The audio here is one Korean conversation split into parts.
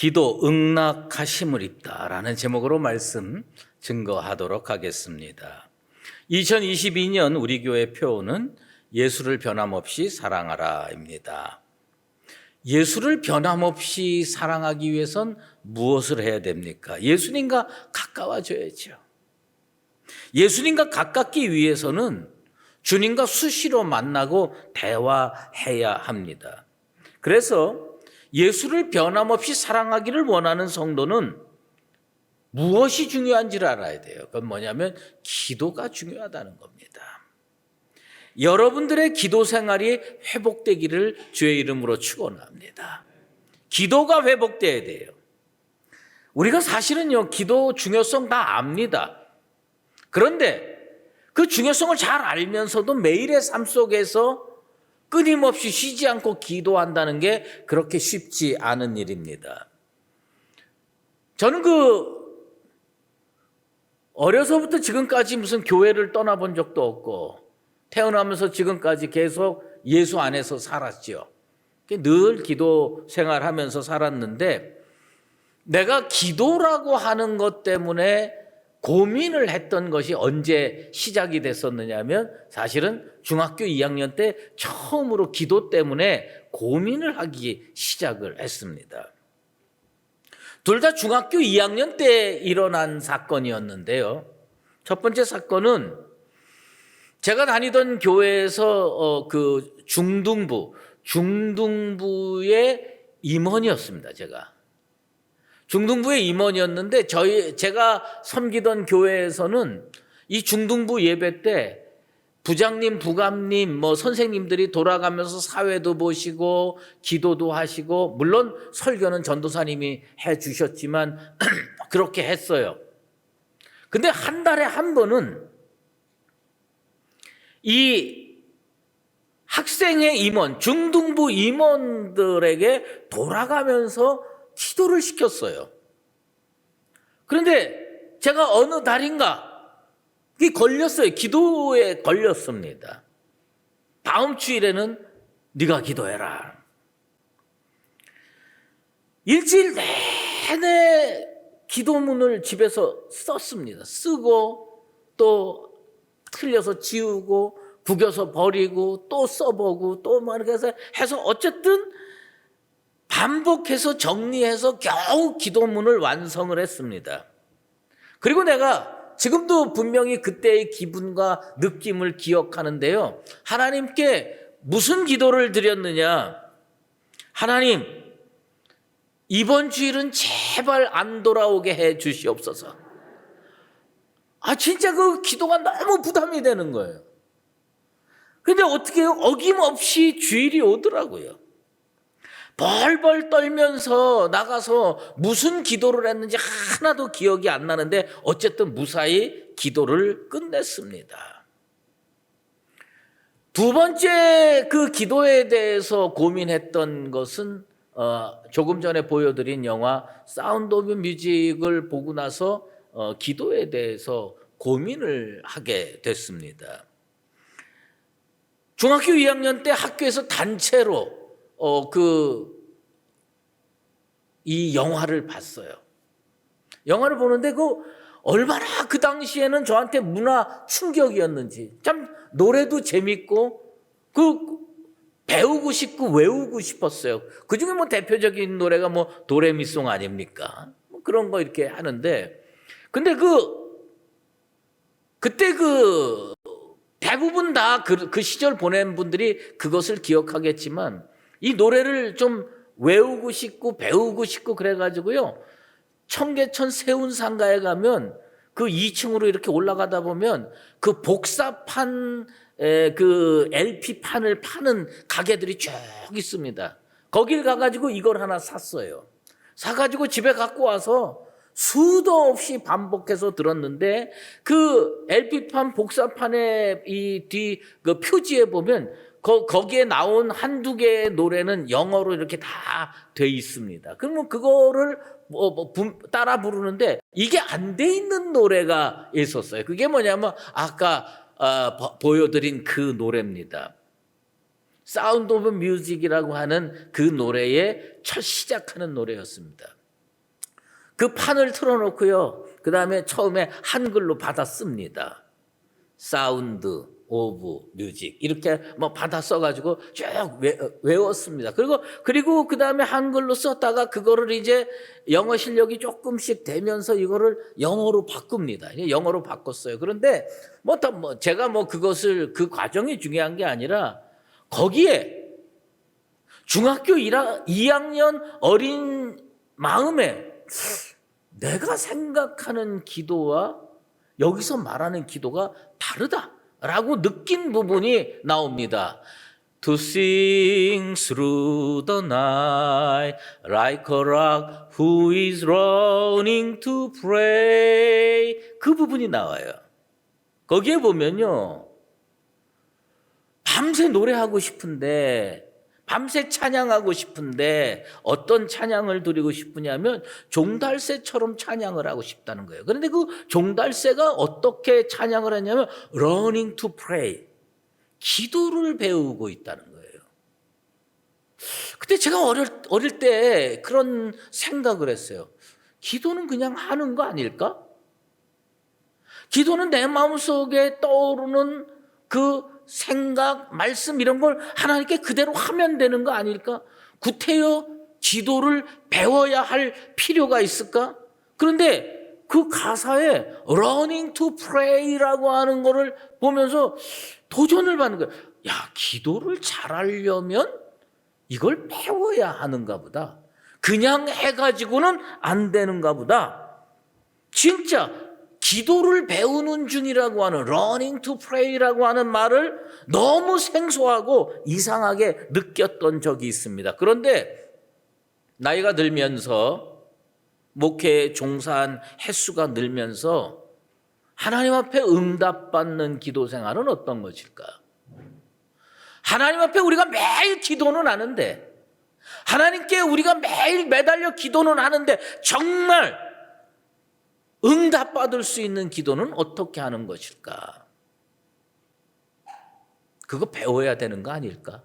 기도 응낙하심을 입다라는 제목으로 말씀 증거하도록 하겠습니다. 2022년 우리 교회 표어는 예수를 변함없이 사랑하라입니다. 예수를 변함없이 사랑하기 위해선 무엇을 해야 됩니까? 예수님과 가까워져야죠. 예수님과 가깝기 위해서는 주님과 수시로 만나고 대화해야 합니다. 그래서 예수를 변함없이 사랑하기를 원하는 성도는 무엇이 중요한지를 알아야 돼요. 그건 뭐냐면 기도가 중요하다는 겁니다. 여러분들의 기도 생활이 회복되기를 주의 이름으로 축원합니다. 기도가 회복돼야 돼요. 우리가 사실은요, 기도 중요성 다 압니다. 그런데 그 중요성을 잘 알면서도 매일의 삶 속에서 끊임없이 쉬지 않고 기도한다는 게 그렇게 쉽지 않은 일입니다. 저는 어려서부터 지금까지 무슨 교회를 떠나본 적도 없고 태어나면서 지금까지 계속 예수 안에서 살았죠. 늘 기도 생활하면서 살았는데 내가 기도라고 하는 것 때문에 고민을 했던 것이 언제 시작이 됐었느냐면 사실은 중학교 2학년 때 처음으로 기도 때문에 고민을 하기 시작을 했습니다. 둘 다 중학교 2학년 때 일어난 사건이었는데요. 첫 번째 사건은 제가 다니던 교회에서 중등부의 임원이었습니다. 중등부의 임원이었는데 제가 섬기던 교회에서는 이 중등부 예배 때 부장님, 부감님, 선생님들이 돌아가면서 사회도 보시고 기도도 하시고 물론 설교는 전도사님이 해 주셨지만 그렇게 했어요. 근데 한 달에 한 번은 이 학생의 임원, 중등부 임원들에게 돌아가면서 기도를 시켰어요. 그런데 제가 어느 달인가 걸렸어요. 기도에 걸렸습니다. 다음 주일에는 네가 기도해라. 일주일 내내 기도문을 집에서 썼습니다. 쓰고 또 틀려서 지우고 구겨서 버리고 또 써보고 또 이렇게 해서 어쨌든 반복해서 정리해서 겨우 기도문을 완성을 했습니다. 그리고 내가 지금도 분명히 그때의 기분과 느낌을 기억하는데요. 하나님께 무슨 기도를 드렸느냐? 하나님, 이번 주일은 제발 안 돌아오게 해 주시옵소서. 진짜 그 기도가 너무 부담이 되는 거예요. 근데 어떻게 해요? 어김없이 주일이 오더라고요. 벌벌 떨면서 나가서 무슨 기도를 했는지 하나도 기억이 안 나는데 어쨌든 무사히 기도를 끝냈습니다. 두 번째 그 기도에 대해서 고민했던 것은 조금 전에 보여드린 영화 사운드 오브 뮤직을 보고 나서 기도에 대해서 고민을 하게 됐습니다. 중학교 2학년 때 학교에서 단체로 이 영화를 봤어요. 영화를 보는데 얼마나 그 당시에는 저한테 문화 충격이었는지 참 노래도 재밌고 배우고 싶고 외우고 싶었어요. 그중에 대표적인 노래가 도레미송 아닙니까? 그런 거 이렇게 하는데 근데 그때 대부분 다 그 시절 보낸 분들이 그것을 기억하겠지만 이 노래를 좀 외우고 싶고 배우고 싶고 그래가지고요. 청계천 세운상가에 가면 그 2층으로 이렇게 올라가다 보면 그 복사판 그 LP판을 파는 가게들이 쭉 있습니다. 거길 가가지고 이걸 하나 샀어요. 사가지고 집에 갖고 와서 수도 없이 반복해서 들었는데 그 LP판 복사판의 이 뒤 그 표지에 보면 거기에 나온 한두 개의 노래는 영어로 이렇게 다 돼 있습니다. 그러면 그거를 따라 부르는데 이게 안 돼 있는 노래가 있었어요. 그게 뭐냐면 아까 보여드린 그 노래입니다. 사운드 오브 뮤직이라고 하는 그 노래의 첫 시작하는 노래였습니다. 그 판을 틀어놓고요. 그 다음에 처음에 한글로 받아 씁니다. 사운드 오브 뮤직 이렇게 뭐 받아 써가지고 쭉 외웠습니다. 그리고 그 다음에 한글로 썼다가 그거를 이제 영어 실력이 조금씩 되면서 이거를 영어로 바꿉니다. 영어로 바꿨어요. 그런데 제가 그것을 그 과정이 중요한 게 아니라 거기에 중학교 2학년 어린 마음에 내가 생각하는 기도와 여기서 말하는 기도가 다르다라고 느낀 부분이 나옵니다. To sing through the night like a rock who is running to pray. 그 부분이 나와요. 거기에 보면요. 밤새 노래하고 싶은데 밤새 찬양하고 싶은데 어떤 찬양을 드리고 싶으냐면 종달새처럼 찬양을 하고 싶다는 거예요. 그런데 그 종달새가 어떻게 찬양을 하냐면 running to pray. 기도를 배우고 있다는 거예요. 그때 제가 어릴 때 그런 생각을 했어요. 기도는 그냥 하는 거 아닐까? 기도는 내 마음속에 떠오르는 그 생각, 말씀 이런 걸 하나님께 그대로 하면 되는 거 아닐까? 구태여 기도를 배워야 할 필요가 있을까? 그런데 그 가사에 running to pray라고 하는 거를 보면서 도전을 받는 거예요. 야, 기도를 잘하려면 이걸 배워야 하는가 보다. 그냥 해가지고는 안 되는가 보다. 진짜 기도를 배우는 중이라고 하는 running to pray라고 하는 말을 너무 생소하고 이상하게 느꼈던 적이 있습니다. 그런데 나이가 들면서 목회에 종사한 횟수가 늘면서 하나님 앞에 응답받는 기도 생활은 어떤 것일까? 하나님 앞에 우리가 매일 기도는 하는데 하나님께 우리가 매일 매달려 기도는 하는데 정말 응답받을 수 있는 기도는 어떻게 하는 것일까? 그거 배워야 되는 거 아닐까?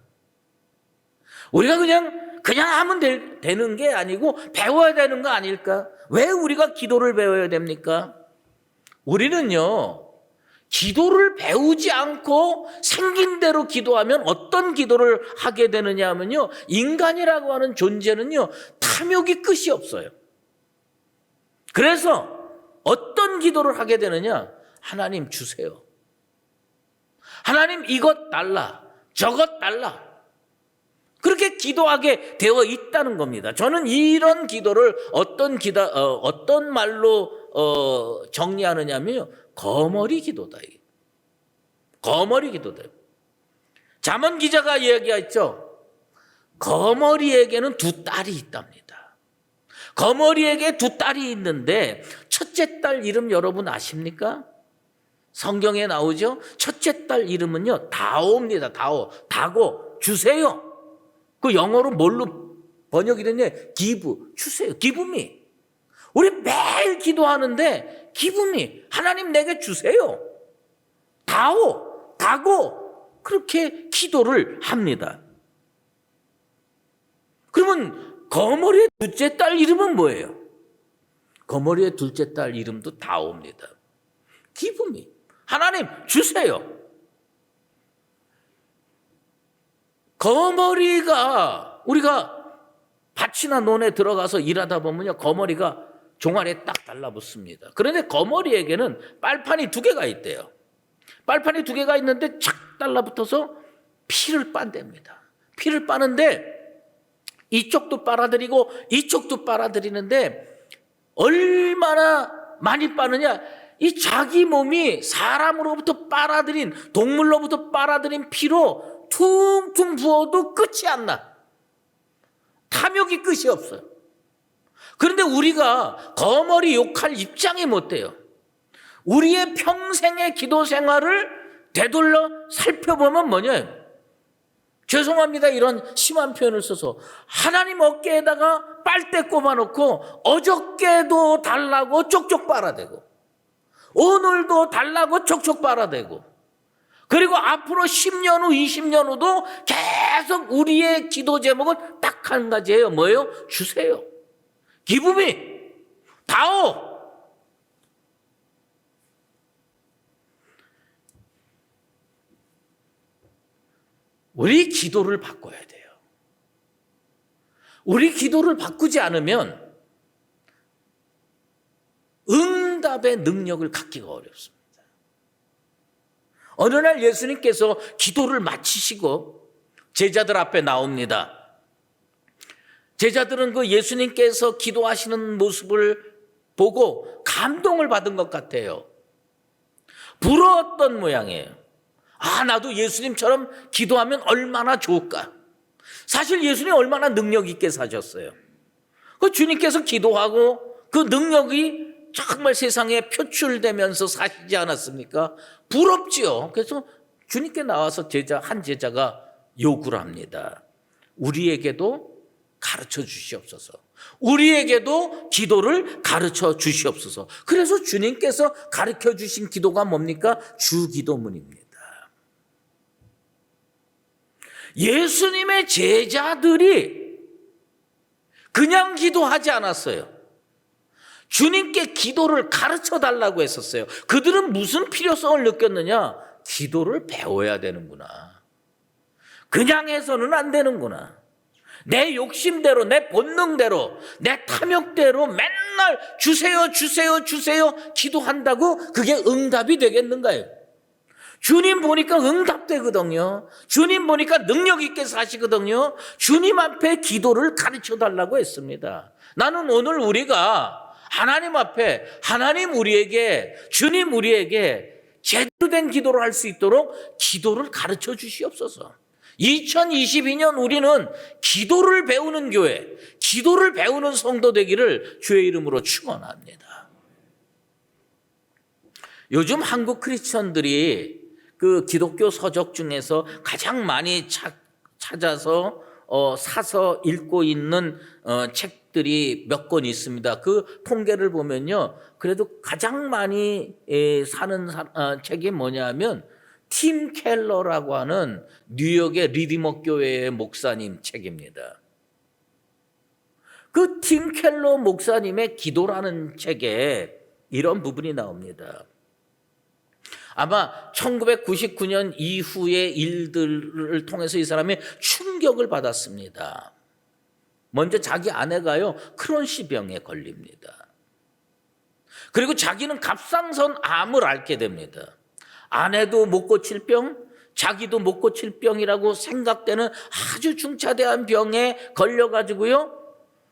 우리가 그냥 하면 되는 게 아니고 배워야 되는 거 아닐까? 왜 우리가 기도를 배워야 됩니까? 우리는요, 기도를 배우지 않고 생긴 대로 기도하면 어떤 기도를 하게 되느냐 하면요, 인간이라고 하는 존재는요, 탐욕이 끝이 없어요. 그래서 어떤 기도를 하게 되느냐? 하나님 주세요. 하나님 이것 달라. 저것 달라. 그렇게 기도하게 되어 있다는 겁니다. 저는 이런 기도를 어떤 말로 정리하느냐면요. 거머리 기도다. 거머리 기도다. 잠언 기자가 이야기했죠. 거머리에게는 두 딸이 있답니다. 거머리에게 두 딸이 있는데 첫째 딸 이름 여러분 아십니까? 성경에 나오죠. 첫째 딸 이름은요. 다오입니다. 다고 주세요. 그 영어로 뭘로 번역이 됐냐? give, 주세요. give me. 우리 매일 기도하는데 give me. 하나님 내게 주세요. 다고 그렇게 기도를 합니다. 그러면 거머리의 둘째 딸 이름은 뭐예요? 거머리의 둘째 딸 이름도 다오입니다. give me. 하나님 주세요. 거머리가 우리가 밭이나 논에 들어가서 일하다 보면요. 거머리가 종아리에 딱 달라붙습니다. 그런데 거머리에게는 빨판이 두 개가 있대요. 빨판이 두 개가 있는데 착 달라붙어서 피를 빤답니다. 피를 빠는데 이쪽도 빨아들이고 이쪽도 빨아들이는데 얼마나 많이 빠느냐? 이 자기 몸이 사람으로부터 빨아들인 동물로부터 빨아들인 피로 퉁퉁 부어도 끝이 안 나. 탐욕이 끝이 없어요. 그런데 우리가 거머리 욕할 입장이 못 돼요. 우리의 평생의 기도 생활을 되돌려 살펴보면 뭐냐? 죄송합니다. 이런 심한 표현을 써서 하나님 어깨에다가 빨대 꼽아놓고 어저께도 달라고 쪽쪽 빨아대고 오늘도 달라고 촉촉 빨아대고 그리고 앞으로 10년 후 20년 후도 계속 우리의 기도 제목은 딱 한 가지예요. 뭐예요? 주세요. give me. 다오. 우리 기도를 바꿔야 돼요. 우리 기도를 바꾸지 않으면 응답의 능력을 갖기가 어렵습니다. 어느 날 예수님께서 기도를 마치시고 제자들 앞에 나옵니다. 제자들은 그 예수님께서 기도하시는 모습을 보고 감동을 받은 것 같아요. 부러웠던 모양이에요. 나도 예수님처럼 기도하면 얼마나 좋을까. 사실 예수님 얼마나 능력 있게 사셨어요. 그 주님께서 기도하고 그 능력이 정말 세상에 표출되면서 사시지 않았습니까? 부럽지요. 그래서 주님께 나와서 한 제자가 요구를 합니다. 우리에게도 가르쳐 주시옵소서. 우리에게도 기도를 가르쳐 주시옵소서. 그래서 주님께서 가르쳐 주신 기도가 뭡니까? 주기도문입니다. 예수님의 제자들이 그냥 기도하지 않았어요. 주님께 기도를 가르쳐 달라고 했었어요. 그들은 무슨 필요성을 느꼈느냐? 기도를 배워야 되는구나. 그냥 해서는 안 되는구나. 내 욕심대로, 내 본능대로, 내 탐욕대로 맨날 주세요, 주세요, 주세요 기도한다고 그게 응답이 되겠는가요? 주님 보니까 응답되거든요. 주님 보니까 능력 있게 사시거든요. 주님 앞에 기도를 가르쳐 달라고 했습니다. 나는 오늘 우리가 하나님 앞에 하나님 우리에게, 주님 우리에게 제대로 된 기도를 할 수 있도록 기도를 가르쳐 주시옵소서. 2022년 우리는 기도를 배우는 교회, 기도를 배우는 성도 되기를 주의 이름으로 축원합니다. 요즘 한국 크리스천들이 그 기독교 서적 중에서 가장 많이 찾아서 사서 읽고 있는 책들이 몇 권 있습니다. 그 통계를 보면요, 그래도 가장 많이 사는 책이 뭐냐면 팀 켈러라고 하는 뉴욕의 리디머 교회의 목사님 책입니다. 그 팀 켈러 목사님의 기도라는 책에 이런 부분이 나옵니다. 아마 1999년 이후의 일들을 통해서 이 사람이 충격을 받았습니다. 먼저 자기 아내가요, 크론시 병에 걸립니다. 그리고 자기는 갑상선 암을 앓게 됩니다. 아내도 못 고칠 병, 자기도 못 고칠 병이라고 생각되는 아주 중차대한 병에 걸려가지고요.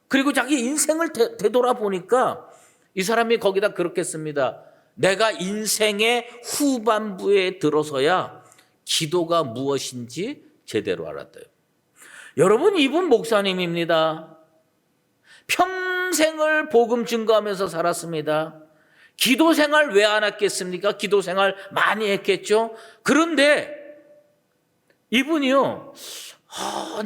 그리고 자기 인생을 되돌아보니까 이 사람이 거기다 그렇게 씁니다. 내가 인생의 후반부에 들어서야 기도가 무엇인지 제대로 알았대요. 여러분, 이분 목사님입니다. 평생을 복음 증거하면서 살았습니다. 기도 생활 왜 안 했겠습니까? 기도 생활 많이 했겠죠. 그런데 이분이요,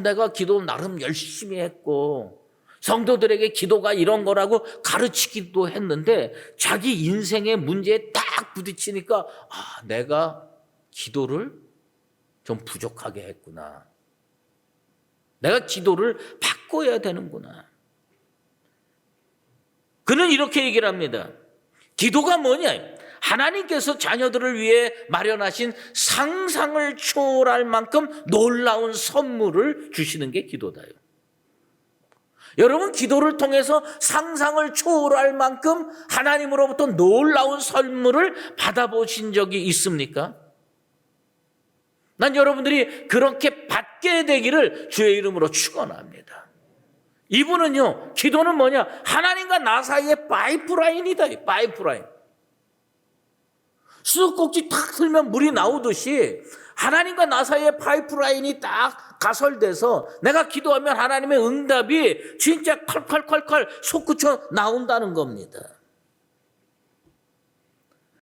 내가 기도 나름 열심히 했고 성도들에게 기도가 이런 거라고 가르치기도 했는데 자기 인생의 문제에 딱 부딪히니까 내가 기도를 좀 부족하게 했구나. 내가 기도를 바꿔야 되는구나. 그는 이렇게 얘기를 합니다. 기도가 뭐냐? 하나님께서 자녀들을 위해 마련하신 상상을 초월할 만큼 놀라운 선물을 주시는 게 기도다요. 여러분, 기도를 통해서 상상을 초월할 만큼 하나님으로부터 놀라운 선물을 받아보신 적이 있습니까? 난 여러분들이 그렇게 받게 되기를 주의 이름으로 축원합니다. 이분은요, 기도는 뭐냐? 하나님과 나 사이의 파이프라인이다. 파이프라인. 수도꼭지 탁 틀면 물이 나오듯이 하나님과 나 사이의 파이프라인이 딱 가설돼서 내가 기도하면 하나님의 응답이 진짜 콸콸콸콸 솟구쳐 나온다는 겁니다.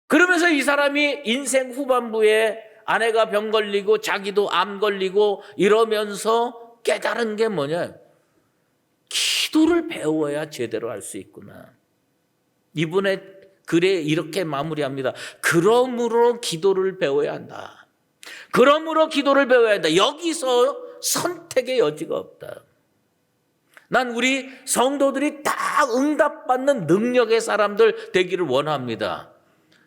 그러면서 이 사람이 인생 후반부에 아내가 병 걸리고 자기도 암 걸리고 이러면서 깨달은 게 뭐냐? 기도를 배워야 제대로 할 수 있구나. 이분의 글에 이렇게 마무리합니다. 그러므로 기도를 배워야 한다. 그러므로 기도를 배워야 한다. 여기서 선택의 여지가 없다. 난 우리 성도들이 다 응답받는 능력의 사람들 되기를 원합니다.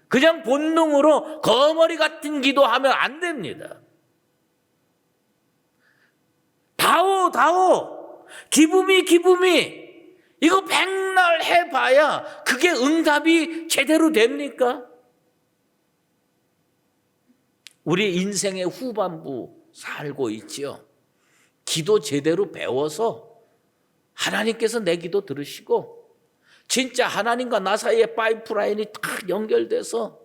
그냥 본능으로 거머리 같은 기도하면 안 됩니다. 다오 기쁨이 이거 백날 해봐야 그게 응답이 제대로 됩니까? 우리 인생의 후반부 살고 있지요. 기도 제대로 배워서 하나님께서 내 기도 들으시고 진짜 하나님과 나 사이에 파이프라인이 딱 연결돼서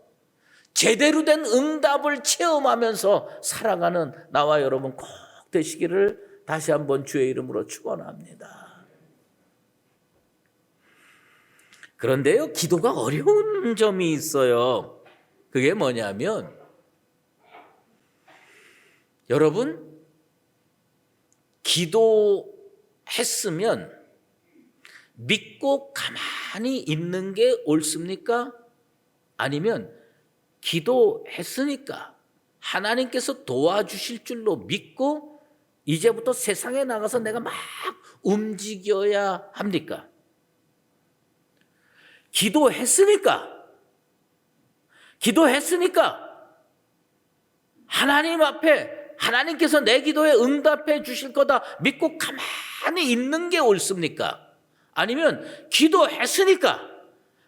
제대로 된 응답을 체험하면서 살아가는 나와 여러분 꼭 되시기를 다시 한번 주의 이름으로 축원합니다. 그런데요, 기도가 어려운 점이 있어요. 그게 뭐냐면 여러분, 기도했으면 믿고 가만히 있는 게 옳습니까? 아니면 기도했으니까 하나님께서 도와주실 줄로 믿고 이제부터 세상에 나가서 내가 막 움직여야 합니까? 기도했으니까 하나님 앞에 하나님께서 내 기도에 응답해 주실 거다 믿고 가만히 있는 게 옳습니까? 아니면 기도했으니까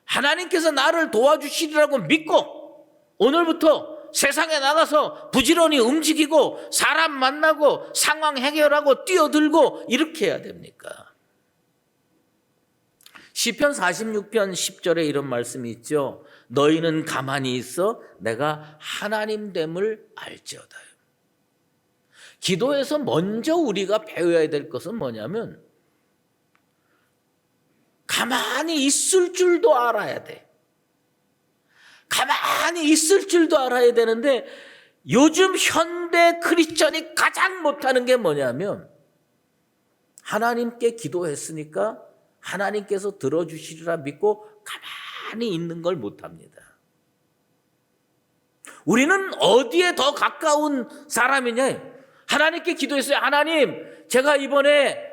하나님께서 나를 도와주시리라고 믿고 오늘부터 세상에 나가서 부지런히 움직이고 사람 만나고 상황 해결하고 뛰어들고 이렇게 해야 됩니까? 시편 46편 10절에 이런 말씀이 있죠. 너희는 가만히 있어 내가 하나님 됨을 알지어다. 기도에서 먼저 우리가 배워야 될 것은 뭐냐면 가만히 있을 줄도 알아야 돼. 가만히 있을 줄도 알아야 되는데 요즘 현대 크리스천이 가장 못하는 게 뭐냐면 하나님께 기도했으니까 하나님께서 들어주시리라 믿고 가만히 있는 걸 못합니다. 우리는 어디에 더 가까운 사람이냐? 하나님께 기도했어요. 하나님, 제가 이번에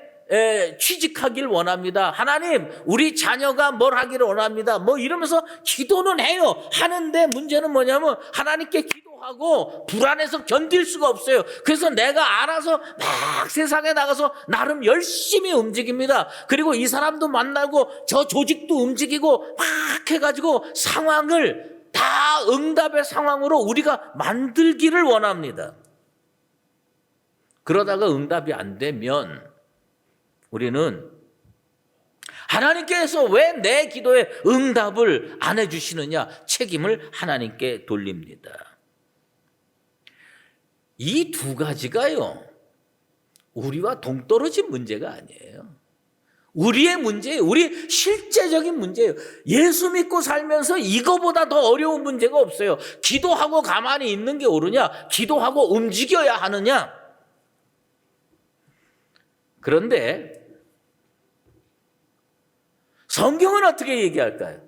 취직하길 원합니다. 하나님, 우리 자녀가 뭘 하기를 원합니다. 뭐 이러면서 기도는 해요. 하는데 문제는 뭐냐면 하나님께 기도하고 불안해서 견딜 수가 없어요. 그래서 내가 알아서 막 세상에 나가서 나름 열심히 움직입니다. 그리고 이 사람도 만나고 저 조직도 움직이고 막 해가지고 상황을 다 응답의 상황으로 우리가 만들기를 원합니다. 그러다가 응답이 안 되면 우리는 하나님께서 왜 내 기도에 응답을 안 해주시느냐 책임을 하나님께 돌립니다. 이 두 가지가요 우리와 동떨어진 문제가 아니에요. 우리의 문제예요. 우리 실제적인 문제예요. 예수 믿고 살면서 이거보다 더 어려운 문제가 없어요. 기도하고 가만히 있는 게 옳으냐 기도하고 움직여야 하느냐. 그런데 성경은 어떻게 얘기할까요?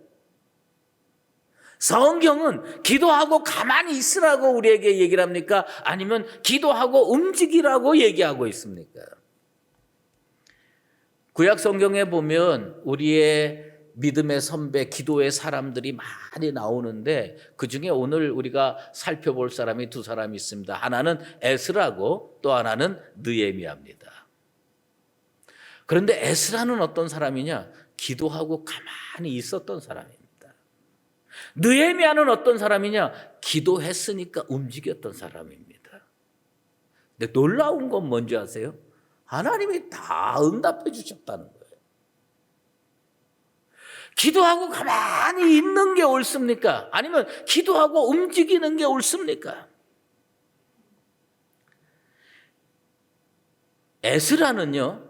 성경은 기도하고 가만히 있으라고 우리에게 얘기를 합니까? 아니면 기도하고 움직이라고 얘기하고 있습니까? 구약 성경에 보면 우리의 믿음의 선배, 기도의 사람들이 많이 나오는데 그중에 오늘 우리가 살펴볼 사람이 두 사람이 있습니다. 하나는 에스라고 또 하나는 느헤미야입니다. 그런데 에스라는 어떤 사람이냐? 기도하고 가만히 있었던 사람입니다. 느헤미야는 어떤 사람이냐? 기도했으니까 움직였던 사람입니다. 근데 놀라운 건 뭔지 아세요? 하나님이 다 응답해 주셨다는 거예요. 기도하고 가만히 있는 게 옳습니까? 아니면 기도하고 움직이는 게 옳습니까? 에스라는요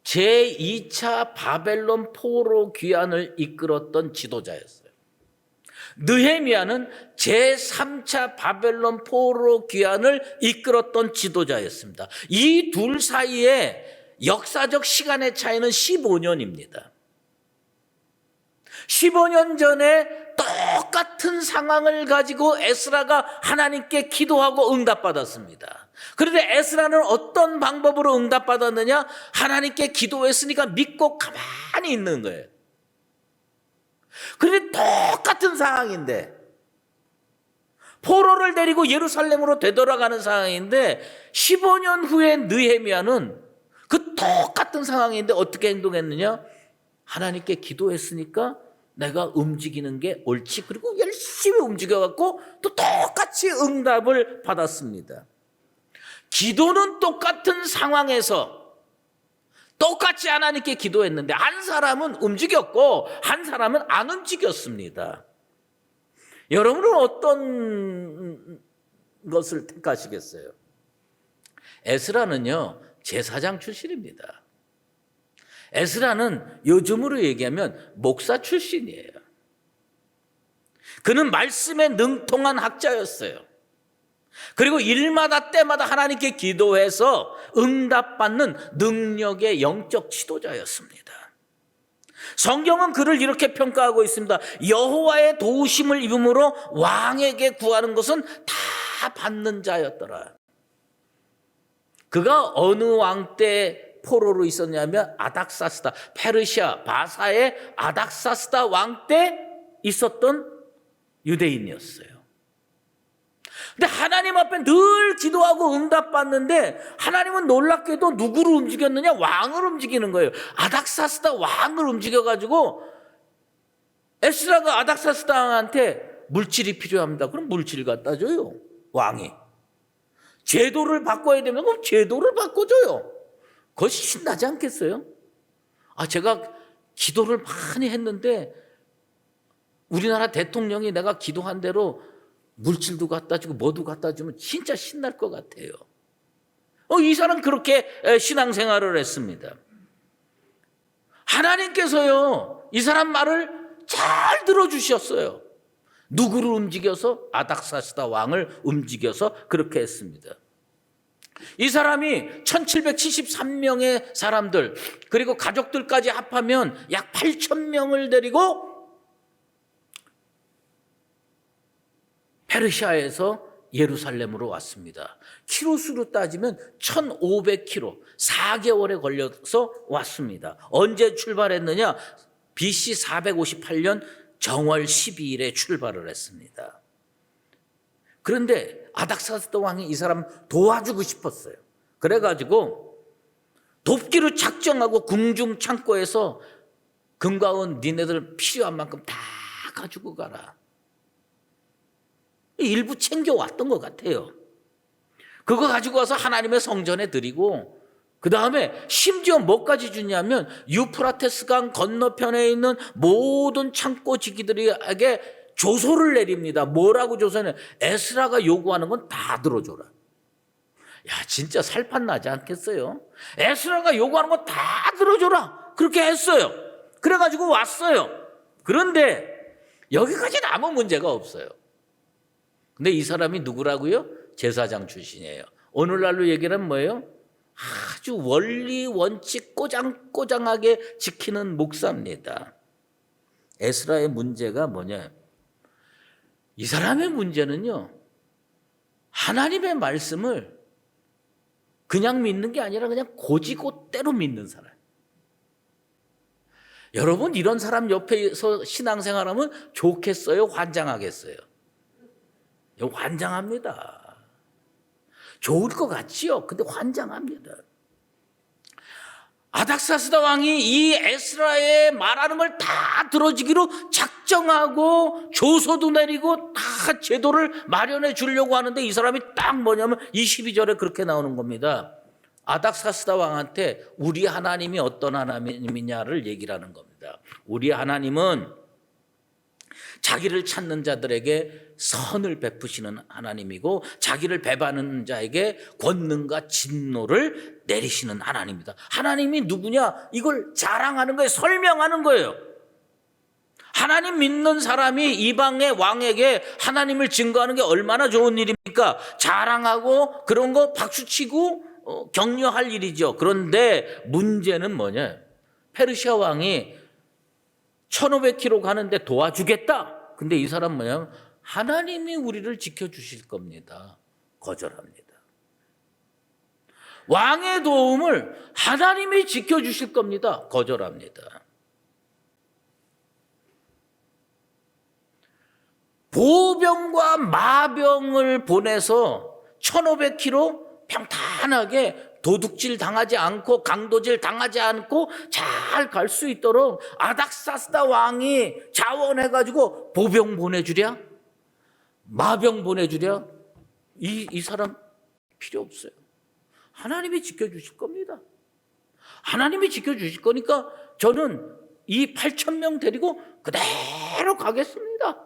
제2차 바벨론 포로 귀환을 이끌었던 지도자였어요. 느헤미야는 제3차 바벨론 포로 귀환을 이끌었던 지도자였습니다. 이 둘 사이에 역사적 시간의 차이는 15년입니다. 15년 전에 똑같은 상황을 가지고 에스라가 하나님께 기도하고 응답받았습니다. 그런데 에스라는 어떤 방법으로 응답받았느냐? 하나님께 기도했으니까 믿고 가만히 있는 거예요. 그런데 똑같은 상황인데, 포로를 데리고 예루살렘으로 되돌아가는 상황인데 15년 후에 느헤미야는 그 똑같은 상황인데 어떻게 행동했느냐? 하나님께 기도했으니까 내가 움직이는 게 옳지. 그리고 열심히 움직여갖고 또 똑같이 응답을 받았습니다. 기도는 똑같은 상황에서 똑같이 하나님께 기도했는데 한 사람은 움직였고 한 사람은 안 움직였습니다. 여러분은 어떤 것을 택하시겠어요? 에스라는요, 제사장 출신입니다. 에스라는 요즘으로 얘기하면 목사 출신이에요. 그는 말씀에 능통한 학자였어요. 그리고 일마다 때마다 하나님께 기도해서 응답받는 능력의 영적 지도자였습니다. 성경은 그를 이렇게 평가하고 있습니다. 여호와의 도우심을 입음으로 왕에게 구하는 것은 다 받는 자였더라. 그가 어느 왕 때 포로로 있었냐면 아닥사스다, 페르시아 바사의 아닥사스다 왕 때 있었던 유대인이었어요. 근데 하나님 앞에 늘 기도하고 응답받는데 하나님은 놀랍게도 누구를 움직였느냐? 왕을 움직이는 거예요. 아닥사스다 왕을 움직여가지고 에스라가 아닥사스다 왕한테 물질이 필요합니다. 그럼 물질 갖다 줘요, 왕이. 제도를 바꿔야 되면 그럼 제도를 바꿔줘요. 그것이 신나지 않겠어요? 제가 기도를 많이 했는데 우리나라 대통령이 내가 기도한 대로 물질도 갖다 주고 뭐도 갖다 주면 진짜 신날 것 같아요. 이 사람 그렇게 신앙생활을 했습니다. 하나님께서요, 이 사람 말을 잘 들어주셨어요. 누구를 움직여서? 아닥사스다 왕을 움직여서 그렇게 했습니다. 이 사람이 1773명의 사람들 그리고 가족들까지 합하면 약 8,000명을 데리고 페르시아에서 예루살렘으로 왔습니다. 키로수로 따지면 1,500km, 4개월에 걸려서 왔습니다. 언제 출발했느냐? BC 458년 정월 12일에 출발을 했습니다. 그런데 아닥사스다 왕이 이 사람 도와주고 싶었어요. 그래가지고 돕기로 작정하고 궁중 창고에서 금과 은 니네들 필요한 만큼 다 가지고 가라. 일부 챙겨왔던 것 같아요. 그거 가지고 와서 하나님의 성전에 드리고 그 다음에 심지어 뭐까지 주냐면 유프라테스 강 건너편에 있는 모든 창고 지기들에게 조소를 내립니다. 뭐라고 조소는? 에스라가 요구하는 건 다 들어줘라. 야, 진짜 살판 나지 않겠어요? 에스라가 요구하는 건 다 들어줘라. 그렇게 했어요. 그래가지고 왔어요. 그런데 여기까지는 아무 문제가 없어요. 근데 이 사람이 누구라고요? 제사장 출신이에요. 오늘날로 얘기를 하면 뭐예요? 아주 원리 원칙 꼬장꼬장하게 지키는 목사입니다. 에스라의 문제가 뭐냐? 이 사람의 문제는요, 하나님의 말씀을 그냥 믿는 게 아니라 그냥 고지고대로 믿는 사람. 여러분, 이런 사람 옆에서 신앙생활하면 좋겠어요? 환장하겠어요? 환장합니다. 좋을 것 같지요? 근데 환장합니다. 아닥사스다 왕이 이 에스라의 말하는 걸 다 들어주기로 작정하고 조서도 내리고 다 제도를 마련해 주려고 하는데 이 사람이 딱 뭐냐면 22절에 그렇게 나오는 겁니다. 아닥사스다 왕한테 우리 하나님이 어떤 하나님이냐를 얘기를 하는 겁니다. 우리 하나님은 자기를 찾는 자들에게 선을 베푸시는 하나님이고 자기를 배반하는 자에게 권능과 진노를 내리시는 하나님이다. 하나님이 누구냐? 이걸 자랑하는 거예요. 설명하는 거예요. 하나님 믿는 사람이 이방의 왕에게 하나님을 증거하는 게 얼마나 좋은 일입니까? 자랑하고 그런 거 박수치고 격려할 일이죠. 그런데 문제는 뭐냐? 페르시아 왕이 1,500km 가는데 도와주겠다. 근데 이 사람 뭐냐면 하나님이 우리를 지켜주실 겁니다. 거절합니다. 왕의 도움을 하나님이 지켜주실 겁니다. 거절합니다. 보병과 마병을 보내서 1500km 평탄하게 도둑질 당하지 않고 강도질 당하지 않고 잘 갈 수 있도록 아닥사스다 왕이 자원해가지고 보병 보내주랴? 마병 보내주랴? 이 사람 필요 없어요. 하나님이 지켜주실 겁니다. 하나님이 지켜주실 거니까 저는 이 8,000명 데리고 그대로 가겠습니다.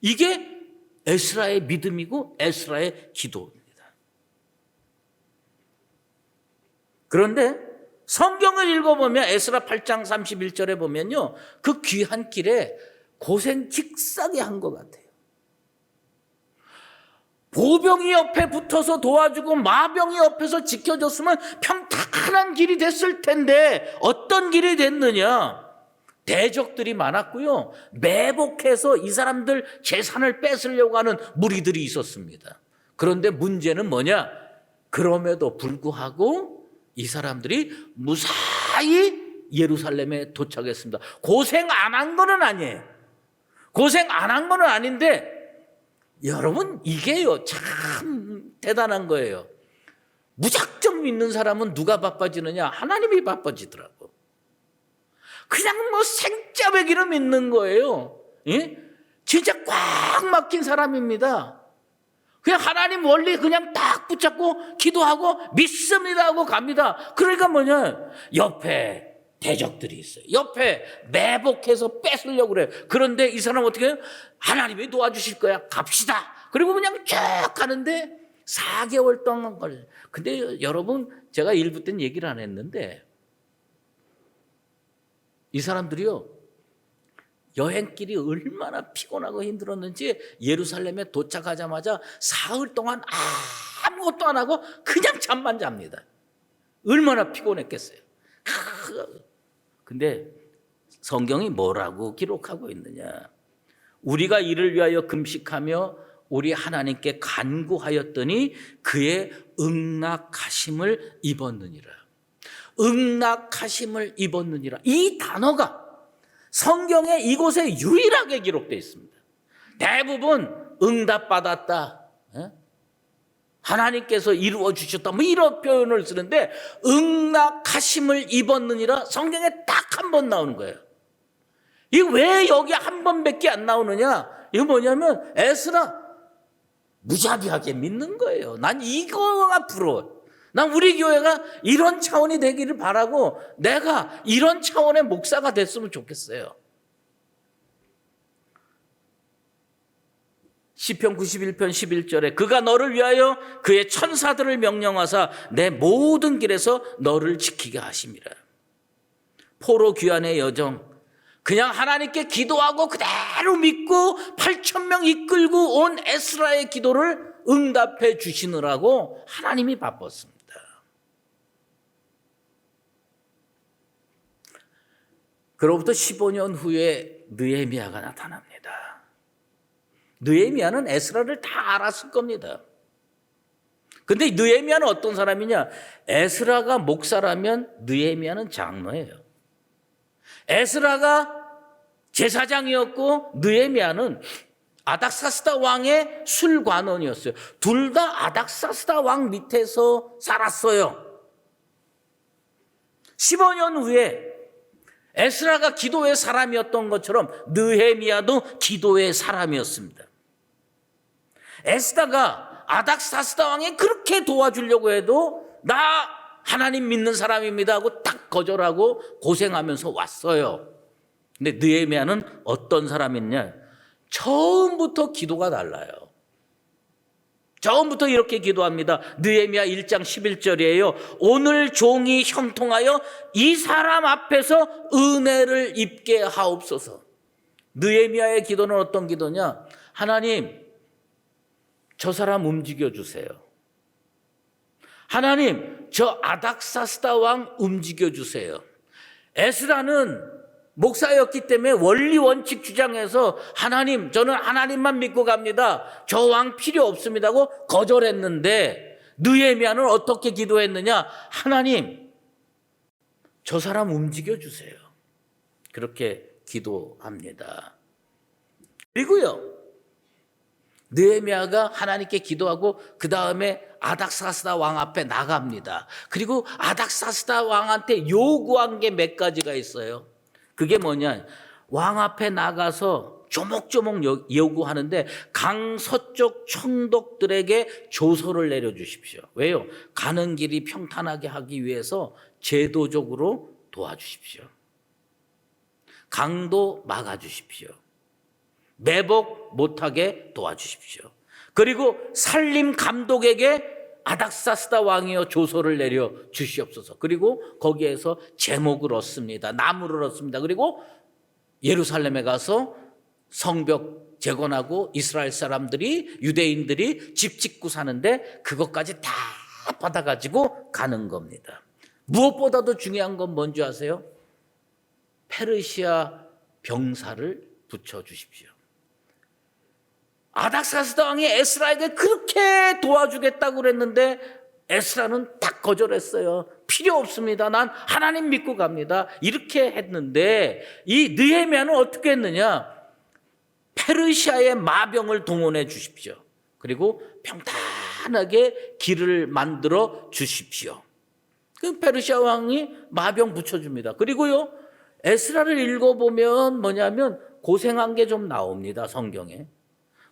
이게 에스라의 믿음이고 에스라의 기도입니다. 그런데 성경을 읽어보면 에스라 8장 31절에 보면요, 그 귀한 길에 고생 직사게 한 것 같아요. 보병이 옆에 붙어서 도와주고 마병이 옆에서 지켜줬으면 평탄한 길이 됐을 텐데 어떤 길이 됐느냐? 대적들이 많았고요. 매복해서 이 사람들 재산을 뺏으려고 하는 무리들이 있었습니다. 그런데 문제는 뭐냐? 그럼에도 불구하고 이 사람들이 무사히 예루살렘에 도착했습니다. 고생 안 한 거는 아니에요. 고생 안 한 거는 아닌데 여러분 이게요 참 대단한 거예요. 무작정 믿는 사람은 누가 바빠지느냐? 하나님이 바빠지더라고. 그냥 뭐 생짜배기로 믿는 거예요. 예? 진짜 꽉 막힌 사람입니다. 그냥 하나님 원리 그냥 딱 붙잡고 기도하고 믿습니다 하고 갑니다. 그러니까 뭐냐? 옆에 대적들이 있어요. 옆에 매복해서 뺏으려고 그래요. 그런데 이 사람 어떻게 해요? 하나님이 도와주실 거야. 갑시다. 그리고 그냥 쭉 가는데 4개월 동안 걸려요. 근데 여러분 제가 일부 때는 얘기를 안 했는데 이 사람들이요 여행길이 얼마나 피곤하고 힘들었는지 예루살렘에 도착하자마자 사흘 동안 아무것도 안 하고 그냥 잠만 잡니다. 얼마나 피곤했겠어요. 근데 성경이 뭐라고 기록하고 있느냐? 우리가 이를 위하여 금식하며 우리 하나님께 간구하였더니 그의 응낙하심을 입었느니라. 응낙하심을 입었느니라. 이 단어가 성경에 이곳에 유일하게 기록되어 있습니다. 대부분 응답받았다, 하나님께서 이루어 주셨다, 뭐 이런 표현을 쓰는데 응낙하심을 입었느니라 성경에 딱 한 번 나오는 거예요. 이게 왜 여기 한 번밖에 안 나오느냐? 이거 뭐냐면 에스라 무자비하게 믿는 거예요. 난 이거가 부러워. 난 우리 교회가 이런 차원이 되기를 바라고 내가 이런 차원의 목사가 됐으면 좋겠어요. 시편 91편 11절에 그가 너를 위하여 그의 천사들을 명령하사 내 모든 길에서 너를 지키게 하심이라. 포로 귀환의 여정, 그냥 하나님께 기도하고 그대로 믿고 8,000명 이끌고 온 에스라의 기도를 응답해 주시느라고 하나님이 바빴습니다. 그로부터 15년 후에 느헤미야가 나타납니다. 느헤미야는 에스라를 다 알았을 겁니다. 근데 느헤미야는 어떤 사람이냐? 에스라가 목사라면 느헤미야는 장로예요. 에스라가 제사장이었고 느헤미야는 아닥사스다 왕의 술관원이었어요. 둘 다 아닥사스다 왕 밑에서 살았어요. 15년 후에 에스라가 기도의 사람이었던 것처럼 느헤미야도 기도의 사람이었습니다. 에스라가 아닥사스다 왕이 그렇게 도와주려고 해도 나 하나님 믿는 사람입니다 하고 딱 거절하고 고생하면서 왔어요. 근데 느헤미야는 어떤 사람이냐? 처음부터 기도가 달라요. 처음부터 이렇게 기도합니다. 느헤미야 1장 11절이에요. 오늘 종이 형통하여 이 사람 앞에서 은혜를 입게 하옵소서. 느헤미야의 기도는 어떤 기도냐? 하나님, 저 사람 움직여 주세요. 하나님, 저 아닥사스다 왕 움직여 주세요. 에스라는 목사였기 때문에 원리 원칙 주장해서 하나님, 저는 하나님만 믿고 갑니다. 저 왕 필요 없습니다고 거절했는데 느헤미야는 어떻게 기도했느냐? 하나님, 저 사람 움직여 주세요. 그렇게 기도합니다. 그리고요, 느헤미야가 하나님께 기도하고 그 다음에 아닥사스다 왕 앞에 나갑니다. 그리고 아닥사스다 왕한테 요구한 게 몇 가지가 있어요. 그게 뭐냐? 왕 앞에 나가서 조목조목 요구하는데 강 서쪽 총독들에게 조서를 내려주십시오. 왜요? 가는 길이 평탄하게 하기 위해서 제도적으로 도와주십시오. 강도 막아주십시오. 매복 못하게 도와주십시오. 그리고 산림 감독에게 아닥사스다 왕이여 조서를 내려 주시옵소서. 그리고 거기에서 제목을 얻습니다. 나무를 얻습니다. 그리고 예루살렘에 가서 성벽 재건하고 이스라엘 사람들이, 유대인들이 집 짓고 사는데 그것까지 다 받아가지고 가는 겁니다. 무엇보다도 중요한 건 뭔지 아세요? 페르시아 병사를 붙여주십시오. 아닥사스다 왕이 에스라에게 그렇게 도와주겠다고 그랬는데 에스라는 딱 거절했어요. 필요 없습니다. 난 하나님 믿고 갑니다. 이렇게 했는데 이 느헤미야는 어떻게 했느냐? 페르시아의 마병을 동원해 주십시오. 그리고 평탄하게 길을 만들어 주십시오. 그 페르시아 왕이 마병 붙여줍니다. 그리고요, 에스라를 읽어보면 뭐냐면 고생한 게 좀 나옵니다, 성경에.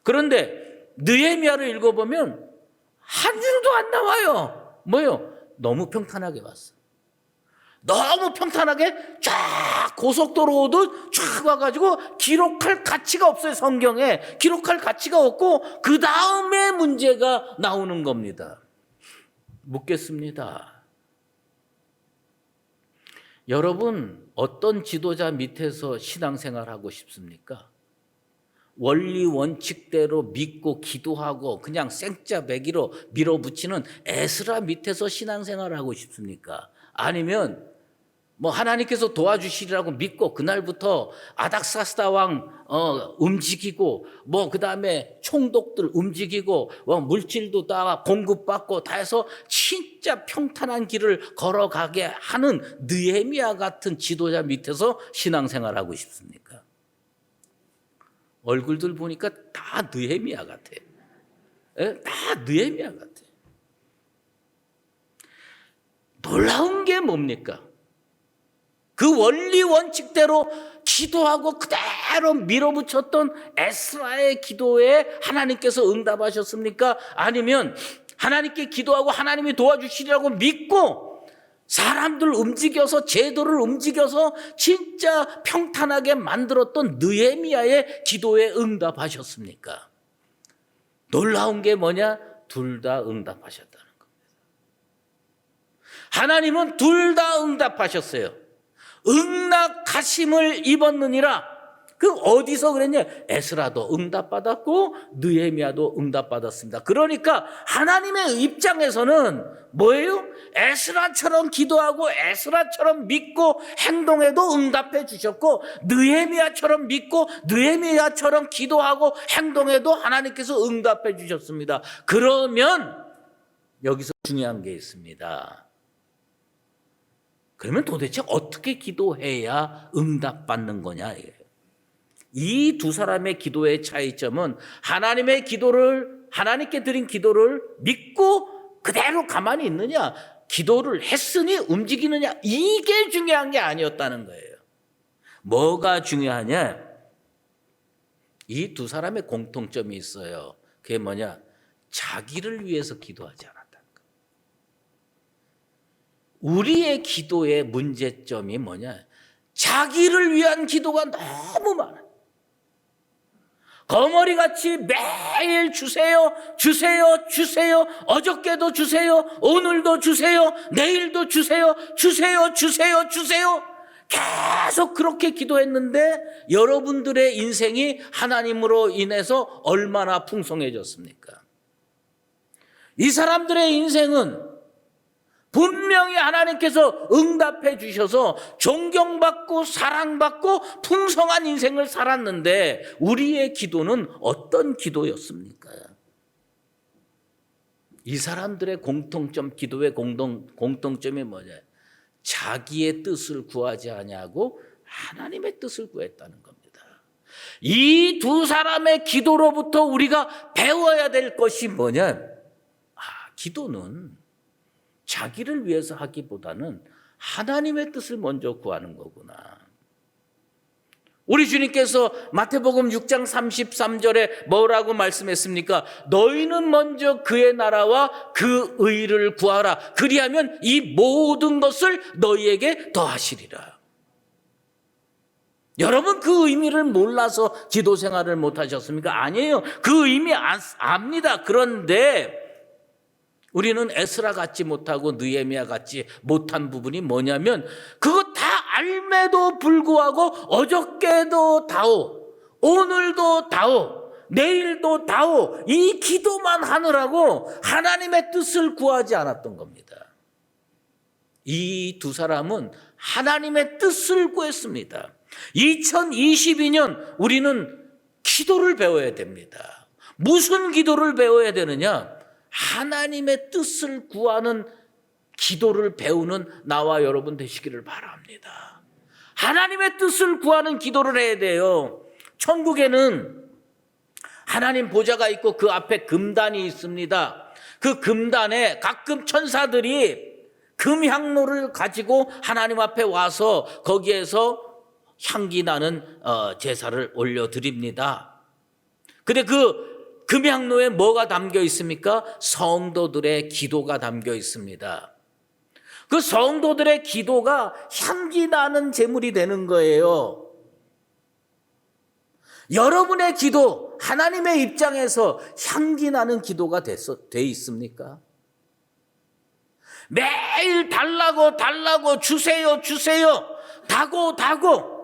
그런데 느헤미야를 읽어보면 한 줄도 안 나와요. 뭐요? 너무 평탄하게 왔어. 너무 평탄하게 쫙 고속도로 오듯 쫙 와가지고 기록할 가치가 없어요. 성경에 기록할 가치가 없고 그 다음에 문제가 나오는 겁니다. 묻겠습니다. 여러분, 어떤 지도자 밑에서 신앙생활하고 싶습니까? 원리 원칙대로 믿고 기도하고 그냥 생짜 배기로 밀어붙이는 에스라 밑에서 신앙생활을 하고 싶습니까? 아니면 뭐 하나님께서 도와주시리라고 믿고 그날부터 아닥사스다 왕 움직이고 뭐 그다음에 총독들 움직이고 물질도 다 공급받고 다 해서 진짜 평탄한 길을 걸어가게 하는 느헤미야 같은 지도자 밑에서 신앙생활하고 싶습니까? 얼굴들 보니까 다 느헤미야 같아. 다 느헤미야 같아. 놀라운 게 뭡니까? 그 원리 원칙대로 기도하고 그대로 밀어붙였던 에스라의 기도에 하나님께서 응답하셨습니까? 아니면 하나님께 기도하고 하나님이 도와주시리라고 믿고 사람들 움직여서 제도를 움직여서 진짜 평탄하게 만들었던 느헤미야의 기도에 응답하셨습니까? 놀라운 게 뭐냐? 둘 다 응답하셨다는 겁니다. 하나님은 둘 다 응답하셨어요. 응답하심을 입었느니라. 그 어디서 그랬냐? 에스라도 응답받았고 느헤미야도 응답받았습니다. 그러니까 하나님의 입장에서는 뭐예요? 에스라처럼 기도하고 에스라처럼 믿고 행동해도 응답해 주셨고 느헤미야처럼 믿고 느헤미야처럼 기도하고 행동해도 하나님께서 응답해 주셨습니다. 그러면 여기서 중요한 게 있습니다. 그러면 도대체 어떻게 기도해야 응답받는 거냐? 이 두 사람의 기도의 차이점은 하나님께 드린 기도를 믿고 그대로 가만히 있느냐, 기도를 했으니 움직이느냐, 이게 중요한 게 아니었다는 거예요. 뭐가 중요하냐? 이 두 사람의 공통점이 있어요. 그게 뭐냐? 자기를 위해서 기도하지 않았다는 거예요. 우리의 기도의 문제점이 뭐냐? 자기를 위한 기도가 너무 많아요. 거머리같이 매일 주세요, 주세요, 주세요. 어저께도 주세요, 오늘도 주세요, 내일도 주세요, 주세요, 주세요, 주세요. 계속 그렇게 기도했는데 여러분들의 인생이 하나님으로 인해서 얼마나 풍성해졌습니까? 이 사람들의 인생은 분명히 하나님께서 응답해 주셔서 존경받고 사랑받고 풍성한 인생을 살았는데 우리의 기도는 어떤 기도였습니까? 이 사람들의 공통점, 기도의 공통점이 뭐냐? 자기의 뜻을 구하지 아니하고 하나님의 뜻을 구했다는 겁니다. 이 두 사람의 기도로부터 우리가 배워야 될 것이 뭐냐? 기도는 자기를 위해서 하기보다는 하나님의 뜻을 먼저 구하는 거구나. 우리 주님께서 마태복음 6장 33절에 뭐라고 말씀했습니까? 너희는 먼저 그의 나라와 그 의를 구하라. 그리하면 이 모든 것을 너희에게 더하시리라. 여러분 그 의미를 몰라서 기도 생활을 못하셨습니까? 아니에요. 그 의미 압니다. 그런데 우리는 에스라 같지 못하고 느헤미야 같지 못한 부분이 뭐냐면 그거 다 알매도 불구하고 어저께도 다오, 오늘도 다오, 내일도 다오 이 기도만 하느라고 하나님의 뜻을 구하지 않았던 겁니다. 이 두 사람은 하나님의 뜻을 구했습니다. 2022년 우리는 기도를 배워야 됩니다. 무슨 기도를 배워야 되느냐? 하나님의 뜻을 구하는 기도를 배우는 나와 여러분 되시기를 바랍니다. 하나님의 뜻을 구하는 기도를 해야 돼요. 천국에는 하나님 보좌가 있고 그 앞에 금단이 있습니다. 그 금단에 가끔 천사들이 금향로를 가지고 하나님 앞에 와서 거기에서 향기 나는 제사를 올려드립니다. 근데 그 금향로에 뭐가 담겨 있습니까? 성도들의 기도가 담겨 있습니다. 그 성도들의 기도가 향기 나는 제물이 되는 거예요. 여러분의 기도, 하나님의 입장에서 향기 나는 기도가 돼 있습니까? 매일 달라고 주세요 다고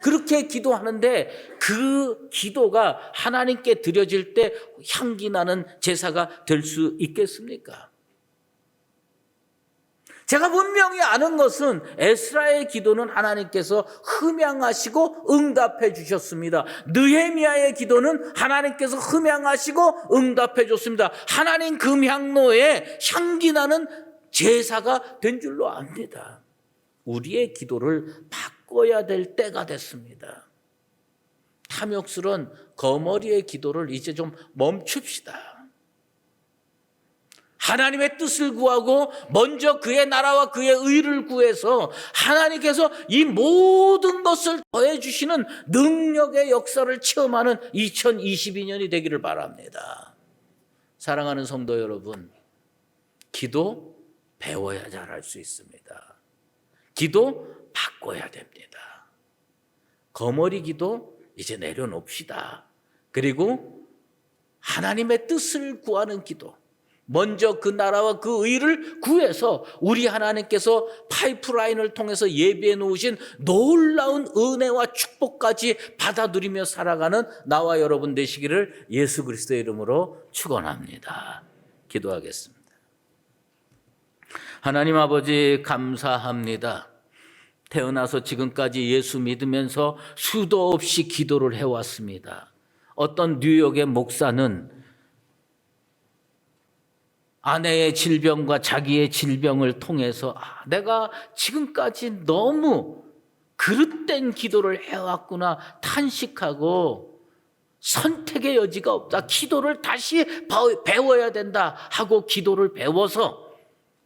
그렇게 기도하는데 그 기도가 하나님께 드려질 때 향기 나는 제사가 될 수 있겠습니까? 제가 분명히 아는 것은 에스라의 기도는 하나님께서 흠양하시고 응답해 주셨습니다. 느헤미야의 기도는 하나님께서 흠양하시고 응답해 줬습니다. 하나님 금향로에 향기 나는 제사가 된 줄로 압니다. 우리의 기도를 바꿔야 될 때가 됐습니다. 탐욕스러운 거머리의 기도를 이제 좀 멈춥시다. 하나님의 뜻을 구하고 먼저 그의 나라와 그의 의를 구해서 하나님께서 이 모든 것을 더해 주시는 능력의 역사를 체험하는 2022년이 되기를 바랍니다. 사랑하는 성도 여러분, 기도 배워야 잘할 수 있습니다. 기도 바꿔야 됩니다. 거머리 기도 이제 내려놓읍시다. 그리고 하나님의 뜻을 구하는 기도, 먼저 그 나라와 그 의를 구해서 우리 하나님께서 파이프라인을 통해서 예비해 놓으신 놀라운 은혜와 축복까지 받아들이며 살아가는 나와 여러분 되시기를 예수 그리스도의 이름으로 축원합니다. 기도하겠습니다. 하나님 아버지 감사합니다. 태어나서 지금까지 예수 믿으면서 수도 없이 기도를 해왔습니다. 어떤 뉴욕의 목사는 아내의 질병과 자기의 질병을 통해서 내가 지금까지 너무 그릇된 기도를 해왔구나 탄식하고 선택의 여지가 없다. 기도를 다시 배워야 된다 하고 기도를 배워서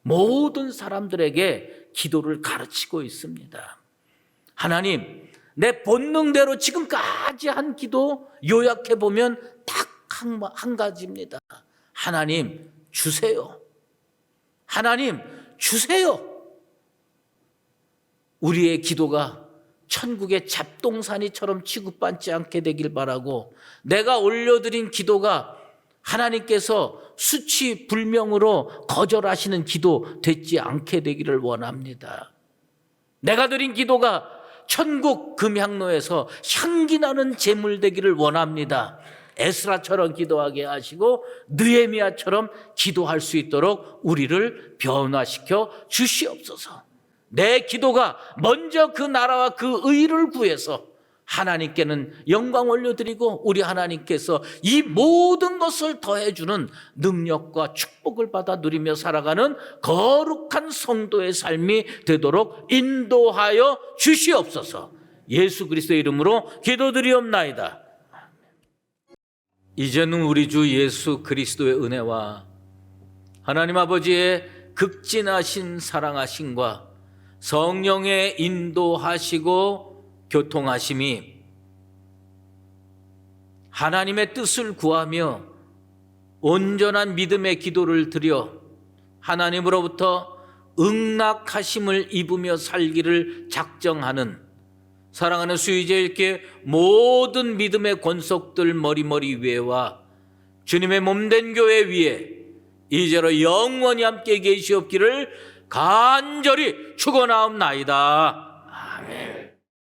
모든 사람들에게 기도를 가르치고 있습니다. 하나님, 내 본능대로 지금까지 한 기도 요약해보면 딱 한 가지입니다. 하나님 주세요. 하나님 주세요. 우리의 기도가 천국의 잡동사니처럼 취급받지 않게 되길 바라고, 내가 올려드린 기도가 하나님께서 수치 불명으로 거절하시는 기도 되지 않게 되기를 원합니다. 내가 드린 기도가 천국 금향로에서 향기 나는 제물 되기를 원합니다. 에스라처럼 기도하게 하시고 느헤미야처럼 기도할 수 있도록 우리를 변화시켜 주시옵소서. 내 기도가 먼저 그 나라와 그 의를 구해서 하나님께는 영광 올려드리고 우리 하나님께서 이 모든 것을 더해주는 능력과 축복을 받아 누리며 살아가는 거룩한 성도의 삶이 되도록 인도하여 주시옵소서. 예수 그리스도의 이름으로 기도드리옵나이다. 이제는 우리 주 예수 그리스도의 은혜와 하나님 아버지의 극진하신 사랑하심과 성령의 인도하시고 교통하심이 하나님의 뜻을 구하며 온전한 믿음의 기도를 드려 하나님으로부터 응낙하심을 입으며 살기를 작정하는 사랑하는 수의자일께 모든 믿음의 권속들 머리머리 위에와 주님의 몸된 교회 위에 이제로 영원히 함께 계시옵기를 간절히 축원하옵나이다. 아멘.